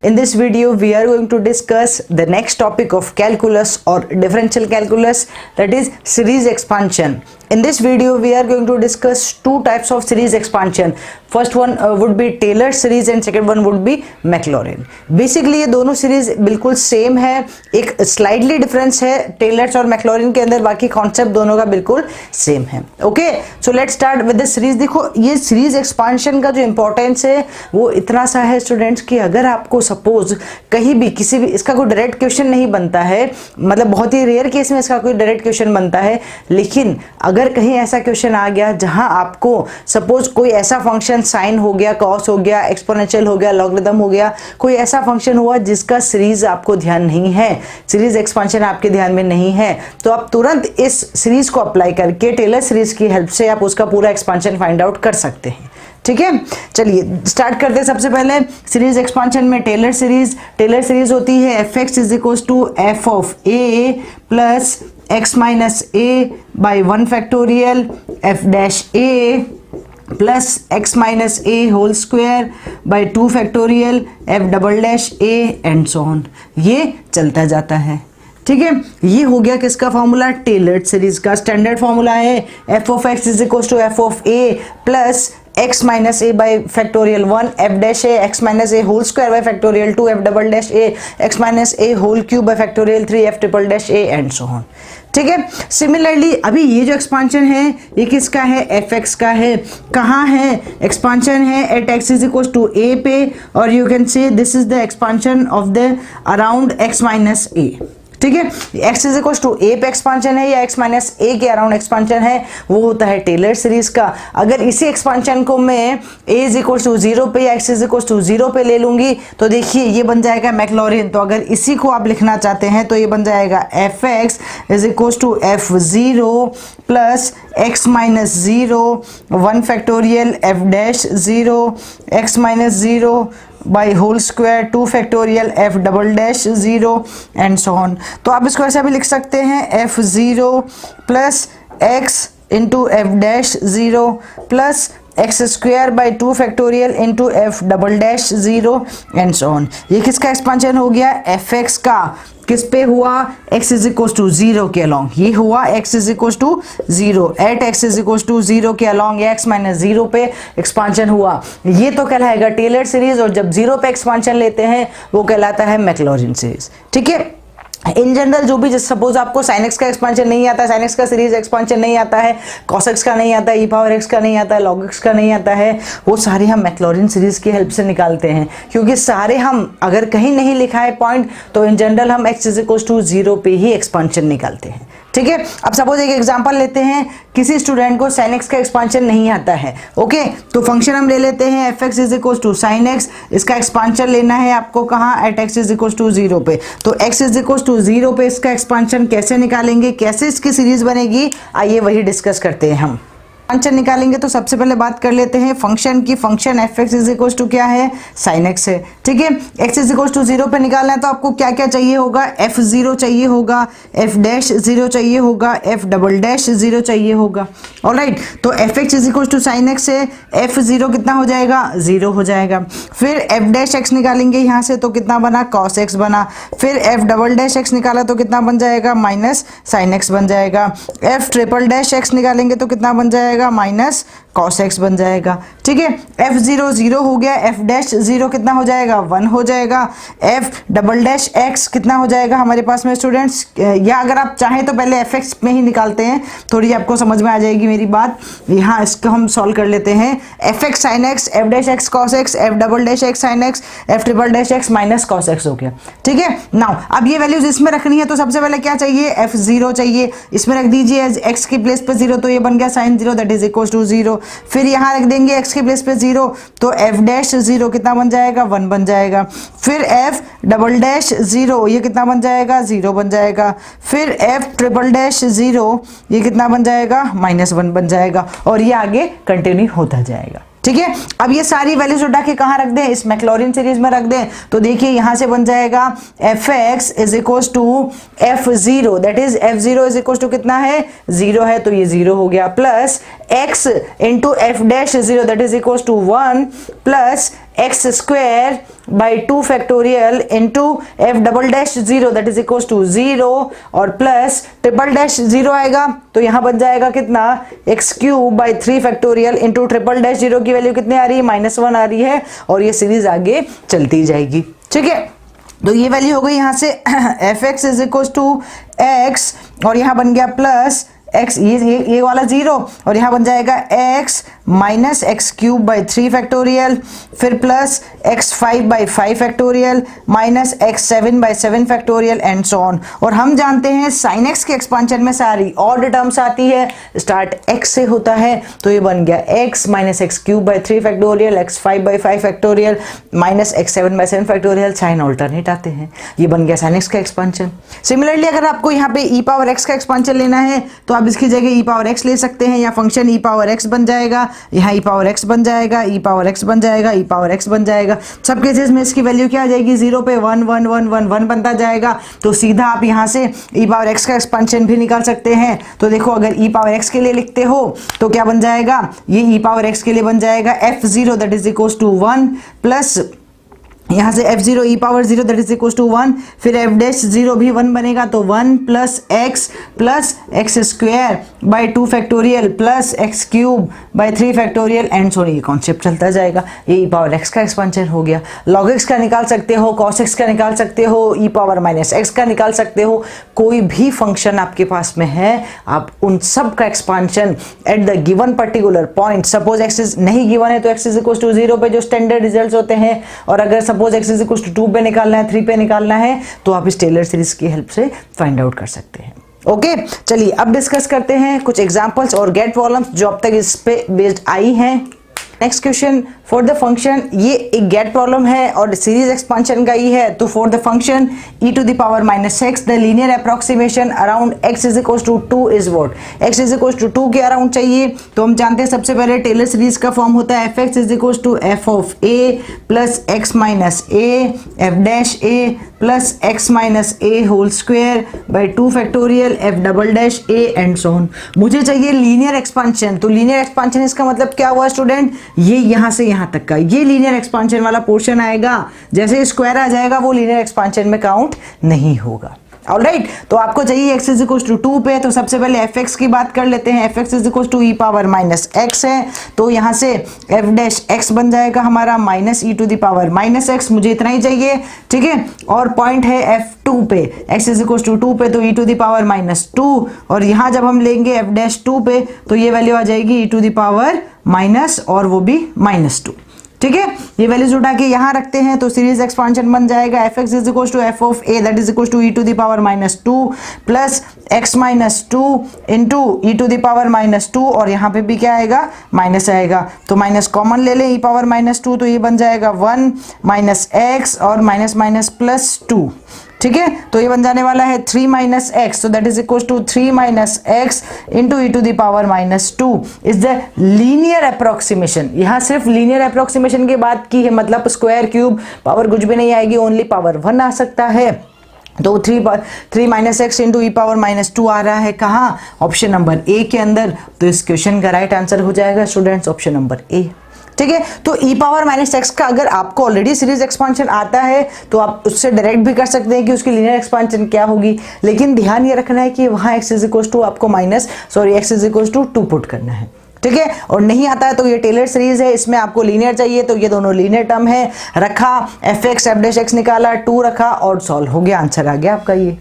In this video, we are going to discuss the next topic of calculus or differential calculus, that is series expansion. In this video, we are going to discuss two types of series expansion. First one would be Taylor series and second one would be Maclaurin. Basically ये दोनों series बिल्कुल same है, एक slightly difference है tailors और Maclaurin के अंदर, बाकी कॉन्सेप्ट दोनों का बिल्कुल सेम है. Okay, so let's start with the series. देखो ये सीरीज एक्सपांशन का जो इंपॉर्टेंस है वो इतना सा है स्टूडेंट्स कि अगर आपको सपोज कहीं भी किसी भी इसका कोई डायरेक्ट क्वेश्चन नहीं बनता है, मतलब बहुत ही रेयर केस में इसका कोई डायरेक्ट क्वेश्चन बनता है, लेकिन अगर कहीं ऐसा क्वेश्चन आ गया जहां आपको सपोज कोई ऐसा फंक्शन साइन हो गया, कॉस हो गया, एक्सपोनेंशियल हो गया, लॉगरिथम हो गया, कोई ऐसा फंक्शन हुआ जिसका सीरीज आपको ध्यान नहीं है, सीरीज एक्सपांशन आपके ध्यान में नहीं है, तो आप तुरंत इस सीरीज को अप्लाई करके टेलर सीरीज की हेल्प से आप उसका पूरा एक्सपांशन फाइंड आउट कर सकते हैं. ठीक है, चलिए स्टार्ट करते हैं. सबसे पहले सीरीज एक्सपांशन में टेलर सीरीज होती है f x is equal to f of a plus x minus a by 1 factorial f dash a plus x minus a whole square by 2 factorial f double dash a and so on. ये चलता जाता है. ठीक है, ये हो गया किसका फॉर्मूला? टेलर्ड सीरीज का. स्टैंडर्ड फॉर्मूला है f of x is equal to f of a plus x minus a by factorial 1 f dash a x minus a whole square by factorial 2 f double dash a x minus a whole cube by factorial 3 f triple dash a and so on. ठीक है, similarly अभी ये जो expansion है ये किसका है? F x का है. कहाँ है एक्सपांशन? है at x is equal to a पे, और you can say this is the expansion of the around x minus a. ठीक है, x is equal to a पे एक्सपांशन है या x माइनस ए के अराउंड एक्सपांशन है, वो होता है टेलर सीरीज का. अगर इसी एक्सपांशन को मैं a इज इक्वल टू 0 पे या x इज इक्वल टू 0 पे ले लूंगी तो देखिए ये बन जाएगा मैक्लॉरिन. तो अगर इसी को आप लिखना चाहते हैं तो ये बन जाएगा f x is equal to f 0 plus x minus 0 1 factorial f dash 0 x minus 0 by whole square 2 factorial f double dash 0 and so on. तो आप इसको ऐसा भी लिख सकते हैं f 0 plus x into f dash 0 plus x square by 2 factorial into f double dash 0 and so on. ये किसका एक्सपांशन हो गया? एफ एक्स का. किस पे हुआ? x इज इक्वल टू 0 के अलॉन्ग. ये हुआ x is equal to 0 at x is equal to 0 के अलॉन्ग या x माइनस 0 पे एक्सपांशन हुआ. ये तो कहलाएगा टेलर सीरीज, और जब 0 पे एक्सपांशन लेते हैं वो कहलाता है मैक्लॉरिन सीरीज. ठीक है, इन जनरल जो भी सपोज आपको sin x का एक्सपांशन नहीं आता है, sin x का सीरीज एक्सपांशन नहीं आता है, cos x का नहीं आता है, e पावर x का नहीं आता है, log x का नहीं आता है, वो सारे हम मैक्लॉरिन सीरीज की हेल्प से निकालते हैं. क्योंकि सारे हम अगर कहीं नहीं लिखा है पॉइंट तो इन जनरल हम x इज इक्वल टू 0 पे ही एक्सपांशन निकालते हैं. ठीक है, अब सपोज एक एग्जांपल लेते हैं. किसी स्टूडेंट को sin x का एक्सपांशन नहीं आता है. ओके, तो फंक्शन हम ले लेते हैं f x is equal to sine x. इसका एक्सपांशन लेना है आपको कहाँ? At x is equal to 0 पे. तो x इज इक्वल टू 0 पे इसका एक्सपांशन कैसे निकालेंगे, कैसे इसकी सीरीज बनेगी, आइए वही डिस्कस करते हैं. हम फंक्शन निकालेंगे तो सबसे पहले बात कर लेते हैं फंक्शन की. Function f x is equal to क्या है? साइन एक्स है. ठीक है, एक्स इज इक्वल टू 0 पे निकालना है तो आपको क्या क्या चाहिए होगा? एफ 0 चाहिए होगा, एफ डैश 0 चाहिए होगा, एफ डबल डैश 0 चाहिए होगा. ऑलराइट, तो f x is equal to sine x है, एफ 0 कितना हो जाएगा? 0 हो जाएगा. फिर एफ डैश एक्स निकालेंगे यहाँ से तो कितना बना? कॉस एक्स बना. फिर एफ डबल डैश एक्स निकाला तो कितना बन जाएगा? माइनस साइन एक्स बन जाएगा. एफ ट्रिपल डैश एक्स निकालेंगे तो कितना बन जाएगा? माइनस cos x बन जाएगा. ठीक है, f0 0 हो गया, f डैश 0 कितना हो जाएगा? 1 हो जाएगा. f डबल डैश x कितना हो जाएगा हमारे पास में स्टूडेंट्स? या अगर आप चाहें तो पहले f x में ही निकालते हैं, थोड़ी आपको समझ में आ जाएगी मेरी बात. यहाँ इसको हम सॉल्व कर लेते हैं. f x sin x, f dash x cos x, f double dash x sin x, f triple dash x minus cos x हो गया. ठीक है, नाउ अब ये वैल्यूज इसमें रखनी है तो सबसे पहले क्या चाहिए? f0 चाहिए. इसमें रख दीजिए x के प्लेस पे 0 तो ये बन गया sin 0 that is equal to 0. फिर यहाँ रख देंगे x के प्लेस पे 0 तो f डैश 0 कितना बन जाएगा? 1 बन जाएगा. फिर f डबल डैश 0 ये कितना बन जाएगा? 0 बन जाएगा. फिर f ट्रिपल डैश 0 ये कितना बन जाएगा? -1 बन जाएगा. और ये आगे कंटिन्यू होता जाएगा. ठीक है, अब ये सारी वैल्यूज उठा के कहाँ रख दें? इस मैक्लॉरिन सीरीज में रख दें. तो देखिए यहाँ से बन जाएगा f x is equal to f 0 that is f 0 is equal to कितना है? 0 है तो ये 0 हो गया, plus x into f dash 0 that is equal to 1 plus x square by 2 factorial into f double dash 0 that is equal to 0 और plus triple dash 0 आएगा तो यहां बन जाएगा कितना x cube by 3 factorial into triple dash 0 की value कितनी आ रही है -1 आ रही है और ये सीरीज आगे चलती जाएगी। ठीक है, तो ये वैल्यू हो गई यहां से f x is equal to x और यहां बन गया प्लस x ये वाला 0 और यहाँ बन जाएगा x minus x cube by 3 factorial फिर plus x5 by 5 factorial minus x7 by 7 factorial and so on. और हम जानते हैं साइन x के एक्सपांशन में सारी ऑड टर्म्स आती है, स्टार्ट x से होता है तो ये बन गया x minus x cube by 3 factorial x5 by 5 factorial minus x7 by 7 factorial, sign alternate आते हैं, ये बन गया साइन x का एक्सपांशन। सिमिलरली अगर आपको यहाँ पे e पावर x का एक्सपांशन लेना है तो आप इसकी जगह e पावर x ले सकते हैं या फंक्शन e पावर x बन जाएगा, यहाँ e पावर x बन जाएगा, e पावर x बन जाएगा, e पावर x बन जाएगा। सब केसेस में इसकी वैल्यू क्या आ जाएगी 0 पे 1 1 1 1 1 बनता जाएगा तो सीधा आप यहाँ से e पावर x का एक्सपेंशन भी निकाल सकते हैं। तो देखो अगर e पावर x के लिए लिखते हो तो क्या बन जाएगा, ये e पावर x के लिए बन जाएगा f0 that is equal to 1 plus यहाँ से f0 e power 0 that is equal to 1 फिर f डैश 0 भी 1 बनेगा तो 1 plus x square by 2 factorial plus x cube by 3 factorial and सो ये कॉन्सेप्ट चलता जाएगा। ये e पावर x का एक्सपेंशन हो गया। log x का निकाल सकते हो, cos x का निकाल सकते हो, e पावर माइनस x का निकाल सकते हो, कोई भी फंक्शन आपके पास में है आप उन सब का expansion at the given particular point, suppose x is नहीं गिवन है तो x इज इक्वल टू 0 पे जो स्टैंडर्ड रिजल्ट्स होते हैं और अगर suppose x is equal to 2 पे निकालना है 3 पे निकालना है तो आप इस टेलर सीरीज की हेल्प से फाइंड आउट कर सकते हैं। ओके चलिए अब डिस्कस करते हैं कुछ एग्जांपल्स और गेट प्रॉब्लम्स जो अब तक इस पे बेस्ड आई हैं। Next question for the function, ये एक गेट प्रॉब्लम है और सीरीज एक्सपांशन का ही है। तो for the function e to the power minus x the linear approximation around x is equal to 2 is what, x is equal to 2 के around चाहिए तो हम जानते हैं सबसे पहले टेलर सीरीज का फॉर्म होता है f(x) is equal to f of a plus x minus a f dash a plus x minus a whole square by 2 factorial f double dash a and so on. मुझे चाहिए linear expansion, तो linear expansion इसका मतलब क्या हुआ student, ये यहाँ से यहाँ तक का ये लीनियर एक्सपांशन वाला पोर्शन आएगा, जैसे स्क्वायर आ जाएगा वो लीनियर एक्सपांशन में काउंट नहीं होगा। ऑलराइट, तो आपको चाहिए x इज इक्वल टू 2 पे, तो सबसे पहले f(x) की बात कर लेते हैं। f(x) is equal to e power minus x है तो यहाँ से f डैश x बन जाएगा हमारा minus e to the power minus x, मुझे इतना ही चाहिए। ठीक है, और पॉइंट है f2 पे, x इज इक्वल टू 2 पे तो e to the power minus 2 और यहाँ जब हम लेंगे f डैश 2 पे तो ये वैल्यू आ जाएगी e to the power minus और वो भी -2। ठीक है, ये वैल्यूज उठा के यहाँ रखते हैं तो सीरीज एक्सपांशन बन जाएगा f(x) is equal to f of a that is equal to e to the power -2 plus x minus 2 into e to the power -2 और यहाँ पे भी क्या आएगा माइनस आएगा तो माइनस कॉमन ले लें e पावर -2 तो ये बन जाएगा 1 माइनस एक्स और माइनस माइनस प्लस 2। ठीक है, तो ये बन जाने वाला है 3 माइनस एक्स तो that is equal to 3 minus x into e to the power -2 is the linear approximation. यहाँ सिर्फ लीनियर अप्रोक्सीमेशन की बात की है, मतलब स्क्वायर क्यूब पावर कुछ भी नहीं आएगी, ओनली पावर 1 आ सकता है। तो 3 माइनस एक्स इंटू ई पावर -2 आ रहा है कहाँ, ऑप्शन नंबर ए के अंदर। तो इस क्वेश्चन का राइट आंसर हो जाएगा स्टूडेंट्स ऑप्शन नंबर ए। ठीक है, तो e पावर माइनस एक्स का अगर आपको ऑलरेडी सीरीज एक्सपांशन आता है तो आप उससे डायरेक्ट भी कर सकते हैं कि उसकी लीनियर एक्सपांशन क्या होगी, लेकिन ध्यान ये रखना है कि वहाँ x इज इक्वल टू आपको x is equal to 2 put करना है। ठीक है, और नहीं आता है तो ये टेलर सीरीज है, इसमें आपको लीनियर चाहिए तो ये दोनों लीनियर टर्म है, रखा f(x) f डैश x निकाला 2 रखा और सॉल्व हो गया, आंसर आ गया आपका ये।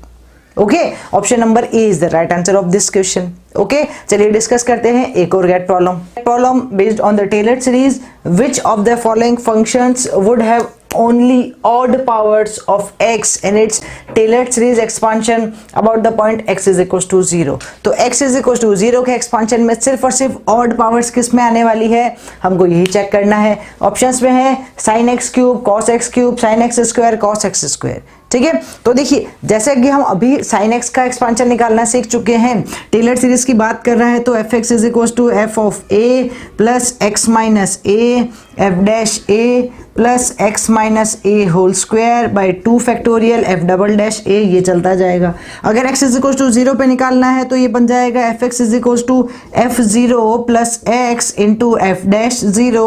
Okay, option number A is the right answer of this question. Okay, चलिए डिस्कस करते हैं एक और GATE problem based on the Taylor series, which of the following functions would have only odd powers of x in its tailored series expansion about the point x is equals to 0। तो x is equals to 0 के expansion में सिर्फ और सिर्फ odd powers किस में आने वाली है, हमको यही चेक करना है। ऑप्शंस में है sin x cube cos x cube sin x square cos x square, ठीक है। तो देखिए जैसे कि हम अभी साइन एक्स का एक्सपांशन निकालना सीख चुके हैं, टेलर सीरीज की बात कर रहा है तो f x is equal to f of a plus x minus a f dash a plus x minus a whole square by 2 factorial f double dash a, ये चलता जाएगा। अगर एक्स इज इक्वल टू 0 पे निकालना है तो ये बन जाएगा f x is equal to f 0 plus x into f dash 0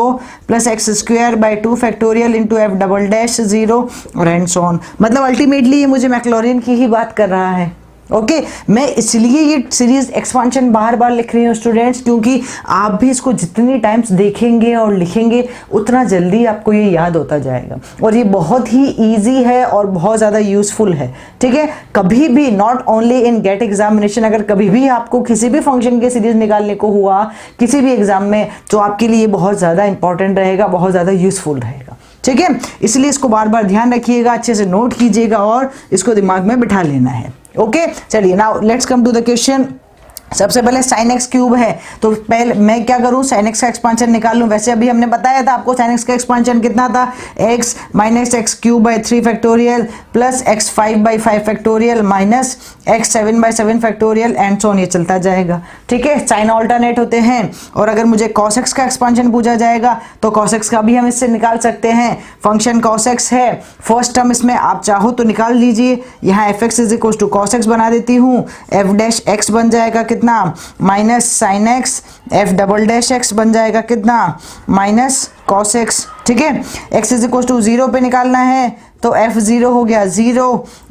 plus x square by 2 factorial into f double dash 0 और एंड सो ऑन। मतलब अल्टीमेटली ये मुझे मैक्लॉरिन की ही बात कर रहा है। ओके मैं इसलिए ये सीरीज एक्सपांशन बार बार लिख रही हूँ स्टूडेंट्स, क्योंकि आप भी इसको जितनी टाइम्स देखेंगे और लिखेंगे उतना जल्दी आपको ये याद होता जाएगा, और ये बहुत ही इजी है और बहुत ज़्यादा यूजफुल है। ठीक है, कभी भी not only in GATE examination, अगर कभी भी आपको किसी भी फंक्शन के सीरीज निकालने को हुआ किसी भी एग्जाम में, तो आपके लिए बहुत ज़्यादा इंपॉर्टेंट रहेगा, बहुत ज़्यादा यूजफुल रहेगा। ठीक है, इसलिए इसको बार बार ध्यान रखिएगा, अच्छे से नोट कीजिएगा और इसको दिमाग में बिठा लेना है। ओके चलिए now let's come to the question. सबसे पहले साइन एक्स क्यूब है, तो पहले मैं क्या करूं, साइन एक्स का एक्सपांशन निकाल लूं। वैसे अभी हमने बताया था आपको साइन एक्स का एक्सपांशन कितना था, x minus x cube by 3 factorial plus x 5 by 5 factorial minus x 7 by 7 factorial and so on, ये चलता जाएगा। ठीक है, साइन ऑल्टरनेट होते हैं। और अगर मुझे कॉस एक्स का एक्सपांशन पूछा जाएगा तो कॉस एक्स का भी हम इससे निकाल सकते हैं। फंक्शन कॉस एक्स है, फर्स्ट टर्म इसमें आप चाहो तो निकाल लीजिए। यहाँ f x is equal to cos x बना देती हूँ, एफ डैश एक्स बन जाएगा कितना minus sine x, f double dash x बन जाएगा कितना माइनस कॉस एक्स। ठीक है, एक्स इज इक्वल टू 0 पे निकालना है तो एफ 0 हो गया 0,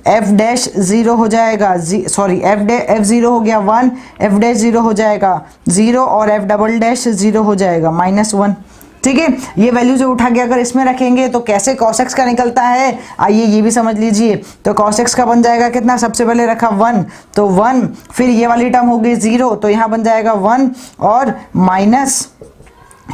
एफ डैश 0 हो जाएगा सॉरी एफ 0 हो गया 1, एफ डैश 0 हो जाएगा 0 और एफ डबल डैश 0 हो जाएगा -1। ठीक है, ये वैल्यू जो उठा के अगर इसमें रखेंगे तो कैसे cos x का निकलता है, आइए ये भी समझ लीजिए। तो cos x का बन जाएगा कितना, सबसे पहले रखा 1 तो 1, फिर ये वाली टर्म हो गई 0 तो यहाँ बन जाएगा 1 और minus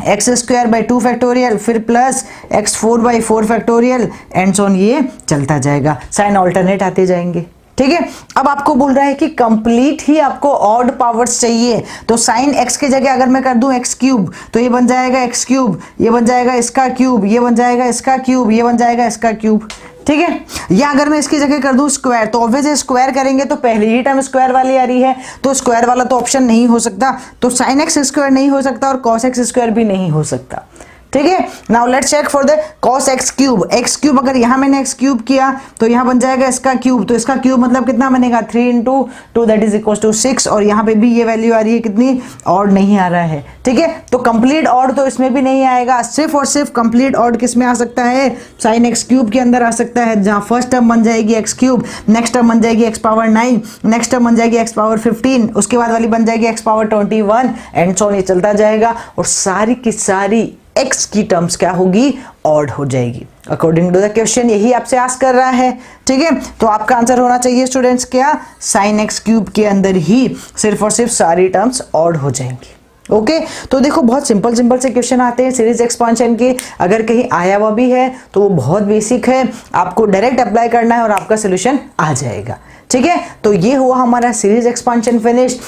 x square by 2 factorial फिर plus x 4 by 4 factorial and so on, ये चलता जाएगा। साइन ऑल्टरनेट आते जाएंगे। ठीक है, अब आपको बोल रहा है कि कंप्लीट ही आपको ऑड पावर्स चाहिए, तो साइन एक्स की जगह अगर मैं कर दूं एक्स क्यूब तो ये बन जाएगा एक्स क्यूब, ये बन जाएगा इसका क्यूब, ये बन जाएगा इसका क्यूब, ये बन जाएगा इसका क्यूब। ठीक है, या अगर मैं इसकी जगह कर दूं स्क्वायर तो ऑब्वियसली स्क्वायर करेंगे तो पहली ही टर्म स्क्वायर वाली आ रही है, तो स्क्वायर वाला तो ऑप्शन नहीं हो सकता, तो साइन एक्स स्क्वायर नहीं हो सकता और कॉस एक्स स्क्वायर भी नहीं हो सकता। ठीक है, now let's check for the cos x cube. X cube अगर यहाँ मैंने एक्स क्यूब किया तो यहाँ बन जाएगा इसका क्यूब, तो इसका क्यूब मतलब कितना बनेगा 3 into 2 that is equal to 6, और यहाँ पे भी ये वैल्यू आ रही है कितनी, ऑड नहीं आ रहा है। ठीक है, तो कंप्लीट ऑड तो इसमें भी नहीं आएगा, सिर्फ और सिर्फ कंप्लीट ऑड किस में आ सकता है, साइन एक्स क्यूब के अंदर आ सकता है, जहाँ फर्स्ट टर्म बन जाएगी एक्स क्यूब, नेक्स्ट टर्म बन जाएगी एक्स पावर 9, नेक्स्ट टर्म बन जाएगी एक्स पावर 15, उसके बाद वाली बन जाएगी x power 21 and so on, ये चलता जाएगा और सारी की सारी x की टर्म्स क्या होगी, ऑड हो जाएगी। अकॉर्डिंग टू द क्वेश्चन यही आपसे आस्क कर रहा है। ठीक है, तो आपका आंसर होना चाहिए स्टूडेंट्स क्या, साइन एक्स क्यूब के अंदर ही सिर्फ और सिर्फ सारी टर्म्स ऑड हो जाएंगी। ओके, तो देखो बहुत सिंपल से क्वेश्चन आते हैं सीरीज एक्सपांशन के, अगर कहीं आया हुआ भी है तो वो बहुत बेसिक है, आपको डायरेक्ट अप्लाई करना है और आपका सोल्यूशन आ जाएगा। ठीक है, तो ये हुआ हमारा सीरीज एक्सपांशन फिनिश।